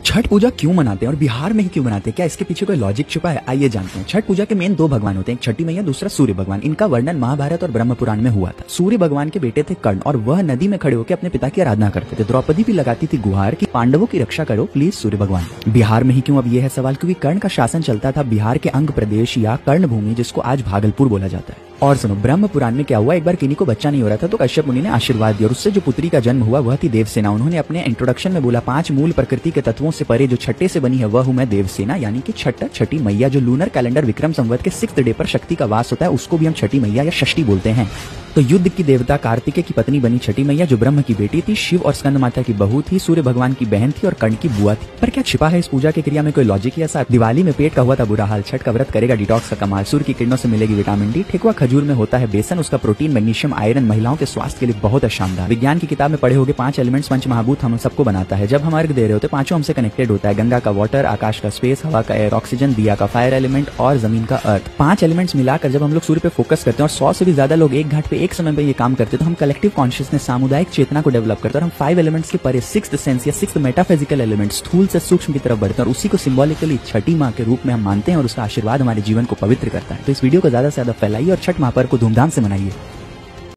छठ पूजा क्यों मनाते हैं और बिहार में ही क्यों मनाते हैं? क्या इसके पीछे कोई लॉजिक छुपा है? आइए जानते हैं। छठ पूजा के मेन दो भगवान होते हैं, एक छठी मैया, दूसरा सूर्य भगवान। इनका वर्णन महाभारत और ब्रह्म पुराण में हुआ था। सूर्य भगवान के बेटे थे कर्ण और वह नदी में खड़े होकर अपने पिता की आराधना करते थे। द्रौपदी भी लगाती थी गुहार कि पांडवों की रक्षा करो प्लीज सूर्य भगवान। बिहार में ही क्यों? अब यह है सवाल, क्योंकि कर्ण का शासन चलता था बिहार के अंग प्रदेश या कर्ण भूमि, जिसको आज भागलपुर बोला जाता है। और सुनो, ब्रह्म पुराण में क्या हुआ, एक बार किन्हीं को बच्चा नहीं हो रहा था तो कश्यप मुनि ने आशीर्वाद दिया और उससे जो पुत्री का जन्म हुआ वह थी देवसेना। उन्होंने अपने इंट्रोडक्शन में बोला, 5 मूल प्रकृति के तत्वों से परे जो छठे से बनी है वह हूं मैं देवसेना, यानी कि छठी मैया। जो लूनर कैलेंडर विक्रम संवत के 6th डे पर शक्ति का वास होता है उसको भी हम छठी मैया या षष्ठी बोलते हैं। तो युद्ध की देवता कार्तिकेय की पत्नी बनी छठी मैया, जो ब्रह्म की बेटी थी, शिव और स्कंद माता की बहू थी, सूर्य भगवान की बहन थी और कर्ण की बुआ थी। पर क्या छिपा है इस पूजा की क्रिया में? कोई लॉजिक या साथ? दिवाली में पेट का हुआ था बुरा हाल, छठ का व्रत करेगा डिटॉक्स का कमाल, सूर्य की किरणों से मिलेगी विटामिन डी, ठेकुआ खजूर में होता है बेसन, उसका प्रोटीन मैग्नीशियम आयरन महिलाओं के स्वास्थ्य के लिए बहुत है शानदार। विज्ञान की किताब में पढ़े होंगे 5 एलिमेंट्स पंच महाभूत हम सबको बनाता है। जब हम अर्घ दे रहे होते पांचों हमसे कनेक्टेड होता है, गंगा का वाटर, आकाश का स्पेस, हवा का एयर ऑक्सीजन, दिया का फायर एलिमेंट और जमीन का अर्थ। 5 एलिमेंट्स मिलाकर जब हम लोग सूर्य पे फोकस करते हैं और 100 से भी ज्यादा लोग एक घाट पे एक समय पे ये काम करते तो हम कलेक्टिव कॉन्शियसनेस सामुदायिक चेतना को डेवलप करते हैं और हम 5 एलिमेंट्स के परे 6th सेंस या 6th मेटाफिजिकल एलिमेंट स्थूल से सूक्ष्म की तरफ बढ़ते हैं और उसी को सिंबॉलिकली छठी माँ के रूप में हम मानते हैं और उसका आशीर्वाद हमारे जीवन को पवित्र करता है। तो इस वीडियो को ज्यादा से ज्यादा फैलाइए और छठ महापर्व को धूमधाम से मनाइए।